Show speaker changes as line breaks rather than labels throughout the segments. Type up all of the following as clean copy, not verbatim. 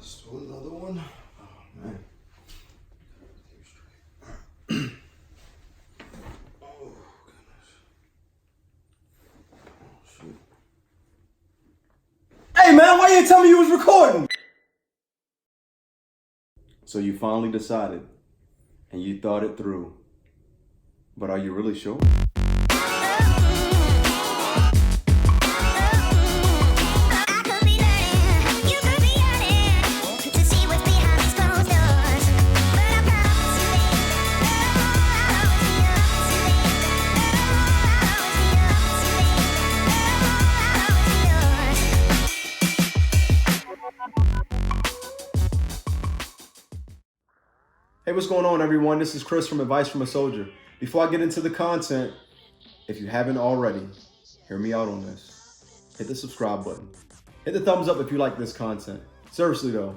Still another one. Oh man. Oh goodness. Oh shoot. Hey man, why you didn't tell me you was recording? So you finally decided and you thought it through. But are you really sure? Hey, what's going on, everyone? This is Chris from Advice from a Soldier. Before I get into the content, if you haven't already, hear me out on this. Hit the subscribe button. Hit the thumbs up if you like this content. Seriously though,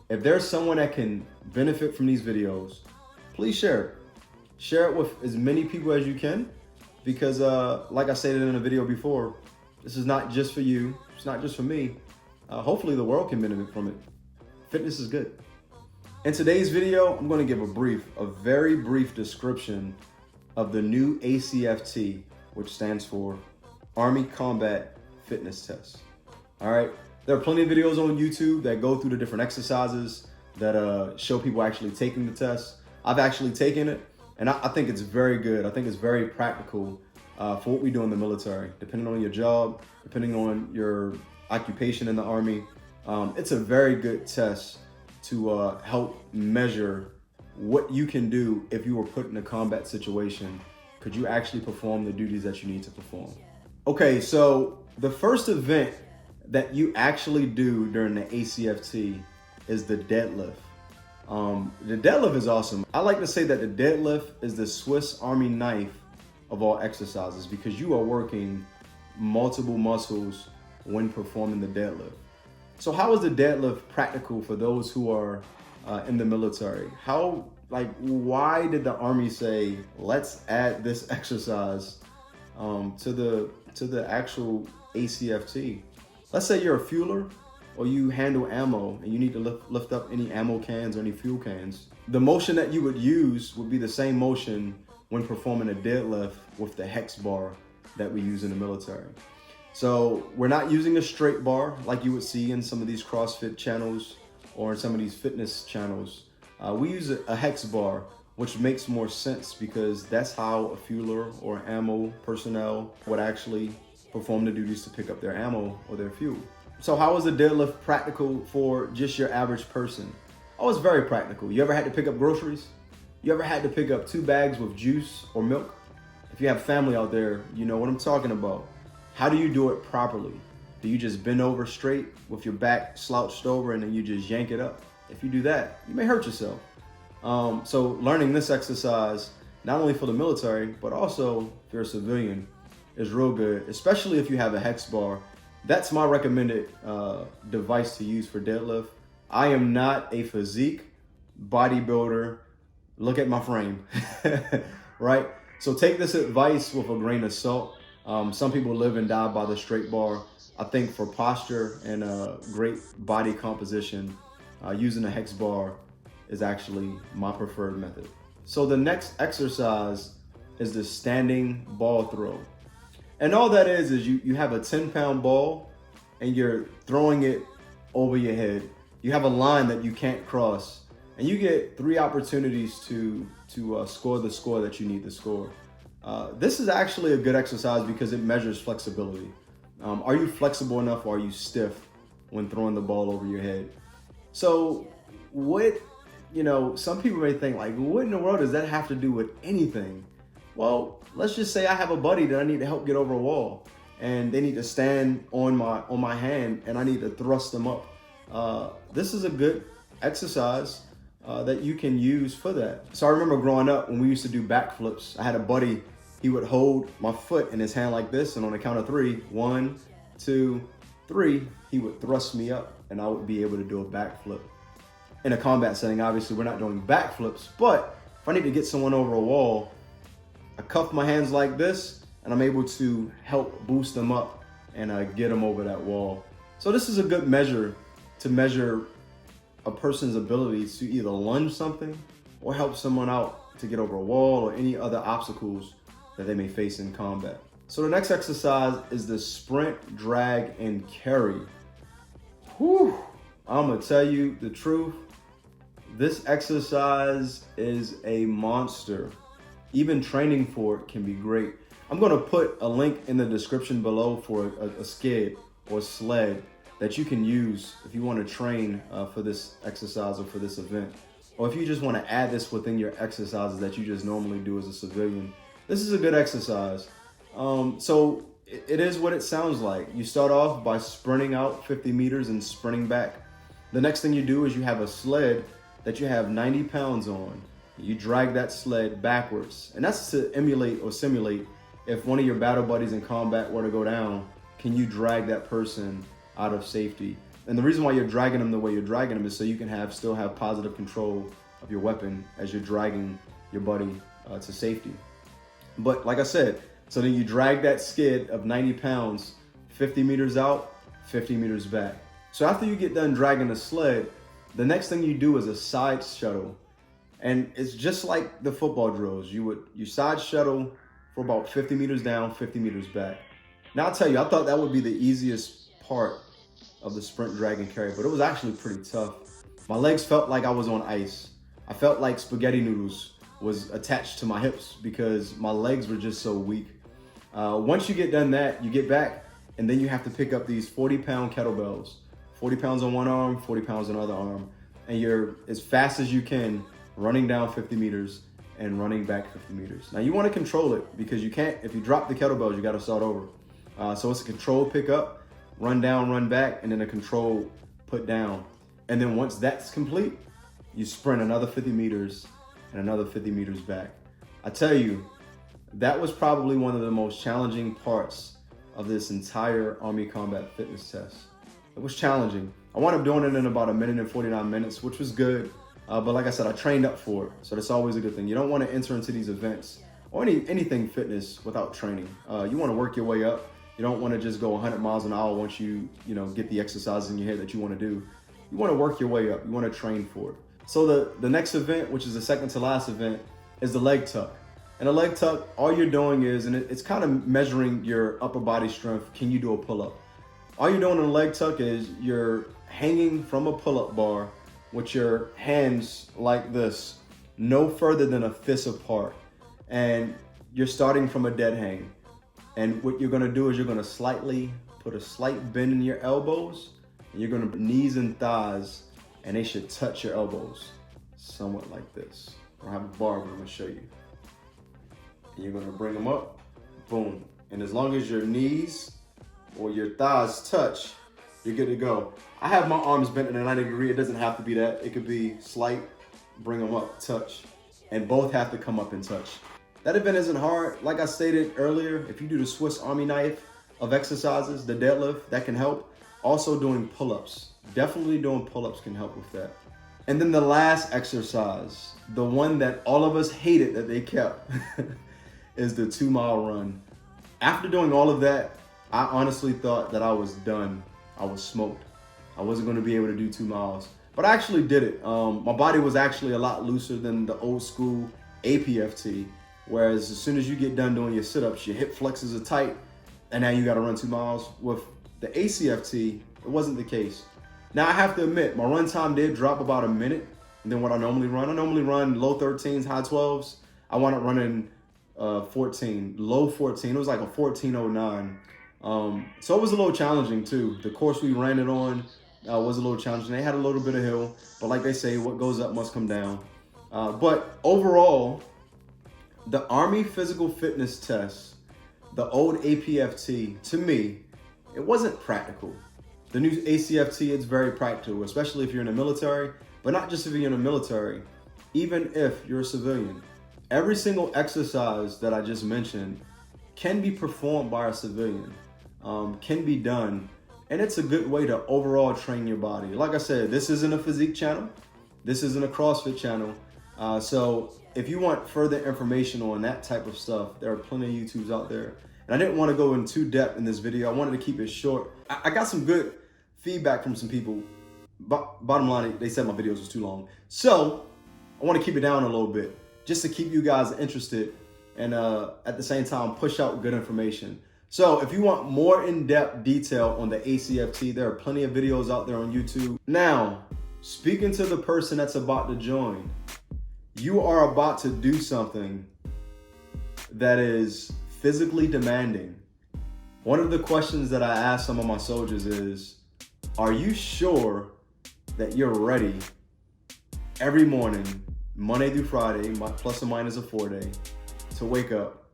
if there's someone that can benefit from these videos, please share it. Share it with as many people as you can, because like I stated in a video before, this is not just for you. It's not just for me. Hopefully the world can benefit from it. Fitness is good. In today's video, I'm going to give a very brief description of the new ACFT, which stands for Army Combat Fitness Test. All right, there are plenty of videos on YouTube that go through the different exercises that show people actually taking the test. I've actually taken it, and I think it's very good. I think it's very practical for what we do in the military, depending on your job, depending on your occupation in the Army. It's a very good test to help measure what you can do if you were put in a combat situation. Could you actually perform the duties that you need to perform? Okay, so the first event that you actually do during the ACFT is the deadlift. The deadlift is awesome. I like to say that the deadlift is the Swiss Army knife of all exercises, because you are working multiple muscles when performing the deadlift. So how is the deadlift practical for those who are in the military? Why did the Army say, let's add this exercise to the actual ACFT? Let's say you're a fueler or you handle ammo and you need to lift up any ammo cans or any fuel cans. The motion that you would use would be the same motion when performing a deadlift with the hex bar that we use in the military. So we're not using a straight bar like you would see in some of these CrossFit channels or in some of these fitness channels. We use a hex bar, which makes more sense because that's how a fueler or ammo personnel would actually perform the duties to pick up their ammo or their fuel. So how is the deadlift practical for just your average person? Oh, it's very practical. You ever had to pick up groceries? You ever had to pick up 2 bags with juice or milk? If you have family out there, you know what I'm talking about. How do you do it properly? Do you just bend over straight with your back slouched over and then you just yank it up? If you do that, you may hurt yourself. So learning this exercise, not only for the military, but also if you're a civilian, is real good, especially if you have a hex bar. That's my recommended device to use for deadlift. I am not a physique bodybuilder. Look at my frame, right? So take this advice with a grain of salt. Some people live and die by the straight bar. I think for posture and great body composition, using a hex bar is actually my preferred method. So the next exercise is the standing ball throw. And all that is you have a 10-pound ball and you're throwing it over your head. You have a line that you can't cross, and you get 3 opportunities to score the score that you need to score. This is actually a good exercise because it measures flexibility. Are you flexible enough, or are you stiff when throwing the ball over your head? So some people may think like, what in the world does that have to do with anything? Well, let's just say I have a buddy that I need to help get over a wall, and they need to stand on my hand, and I need to thrust them up. This is a good exercise that you can use for that. So I remember growing up when we used to do backflips, I had a buddy, he would hold my foot in his hand like this, and on the count of 3, 1, 2, 3, he would thrust me up and I would be able to do a backflip. In a combat setting, obviously we're not doing backflips, but if I need to get someone over a wall, I cuff my hands like this and I'm able to help boost them up and get them over that wall. So this is a good measure to measure a person's ability to either lunge something or help someone out to get over a wall or any other obstacles that they may face in combat. So the next exercise is the sprint, drag, and carry. Whew, I'm gonna tell you the truth. This exercise is a monster. Even training for it can be great. I'm gonna put a link in the description below for a skid or sled that you can use if you wanna train for this exercise or for this event. Or if you just wanna add this within your exercises that you just normally do as a civilian. This is a good exercise. So it is what it sounds like. You start off by sprinting out 50 meters and sprinting back. The next thing you do is you have a sled that you have 90 pounds on. You drag that sled backwards. And that's to emulate or simulate if one of your battle buddies in combat were to go down, can you drag that person out of safety? And the reason why you're dragging them the way you're dragging them is so you can still have positive control of your weapon as you're dragging your buddy to safety. But like I said, so then you drag that skid of 90 pounds, 50 meters out, 50 meters back. So after you get done dragging the sled, the next thing you do is a side shuttle. And it's just like the football drills. You side shuttle for about 50 meters down, 50 meters back. Now I'll tell you, I thought that would be the easiest part of the sprint, drag, and carry, but it was actually pretty tough. My legs felt like I was on ice. I felt like spaghetti noodles was attached to my hips because my legs were just so weak. Once you get done that, you get back and then you have to pick up these 40-pound kettlebells. 40 pounds on one arm, 40 pounds on the other arm. And you're, as fast as you can, running down 50 meters and running back 50 meters. Now you want to control it because you can't, if you drop the kettlebells, you got to start over. So it's a control pickup, run down, run back, and then a control put down. And then once that's complete, you sprint another 50 meters and another 50 meters back. I tell you, that was probably one of the most challenging parts of this entire Army Combat Fitness test. It was challenging. I wound up doing it in about 1 minute and 49 minutes, which was good. But like I said, I trained up for it. So that's always a good thing. You don't want to enter into these events or anything fitness without training. You want to work your way up. You don't want to just go 100 miles an hour once you get the exercises in your head that you want to do. You want to work your way up. You want to train for it. So the next event, which is the second to last event, is the leg tuck. And a leg tuck, all you're doing is, and it's kind of measuring your upper body strength. Can you do a pull-up? All you're doing in a leg tuck is you're hanging from a pull-up bar with your hands like this, no further than a fist apart. And you're starting from a dead hang. And what you're gonna do is you're gonna slightly put a slight bend in your elbows, and you're gonna knees and thighs, and they should touch your elbows, somewhat like this. I have a bar, but I'm gonna show you. And you're gonna bring them up, boom. And as long as your knees or your thighs touch, you're good to go. I have my arms bent in a 90 degree. It doesn't have to be that. It could be slight, bring them up, touch. And both have to come up and touch. That event isn't hard. Like I stated earlier, if you do the Swiss Army knife of exercises, the deadlift, that can help. Also doing pull-ups. Definitely doing pull-ups can help with that. And then the last exercise, the one that all of us hated that they kept, is the 2-mile run. After doing all of that, I honestly thought that I was done. I was smoked. I wasn't gonna be able to do 2 miles, but I actually did it. My body was actually a lot looser than the old school APFT, whereas as soon as you get done doing your sit-ups, your hip flexors are tight, and now you gotta run 2 miles. With the ACFT, it wasn't the case. Now I have to admit, my run time did drop about 1 minute than what I normally run. I normally run low 13s, high 12s. I wound up running 14, low 14. It was like a 14:09. So it was a little challenging too. The course we ran it on was a little challenging. They had a little bit of hill, but like they say, what goes up must come down. But overall, the Army Physical Fitness Test, the old APFT, to me, it wasn't practical. The new ACFT, it's very practical, especially if you're in the military, but not just if you're in the military, even if you're a civilian. Every single exercise that I just mentioned can be performed by a civilian, can be done, and it's a good way to overall train your body. Like I said, this isn't a physique channel. This isn't a CrossFit channel. So if you want further information on that type of stuff, there are plenty of YouTubes out there. And I didn't want to go in too depth in this video. I wanted to keep it short. I got some good feedback from some people bottom line, they said my videos was too long. So I want to keep it down a little bit just to keep you guys interested and at the same time push out good information. So if you want more in-depth detail on the ACFT, there are plenty of videos out there on YouTube. Now, speaking to the person that's about to join, you are about to do something that is physically demanding. One of the questions that I ask some of my soldiers is, are you sure that you're ready every morning, Monday through Friday, plus or minus a 4-day, to wake up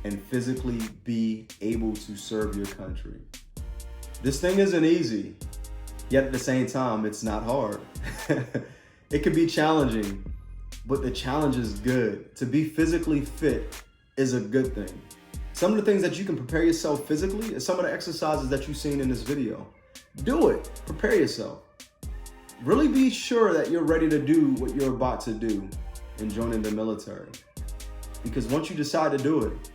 and physically be able to serve your country? This thing isn't easy, yet at the same time, it's not hard. It can be challenging, but the challenge is good. To be physically fit is a good thing. Some of the things that you can prepare yourself physically is some of the exercises that you've seen in this video. Do it, prepare yourself. Really be sure that you're ready to do what you're about to do in joining the military. Because once you decide to do it,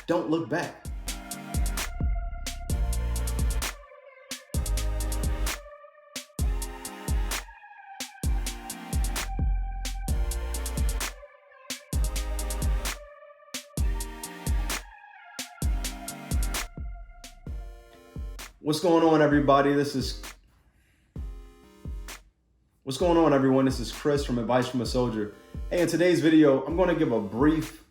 don't look back. What's going on, everybody? What's going on, everyone? This is Chris from Advice from a Soldier. Hey, in today's video, I'm going to give a brief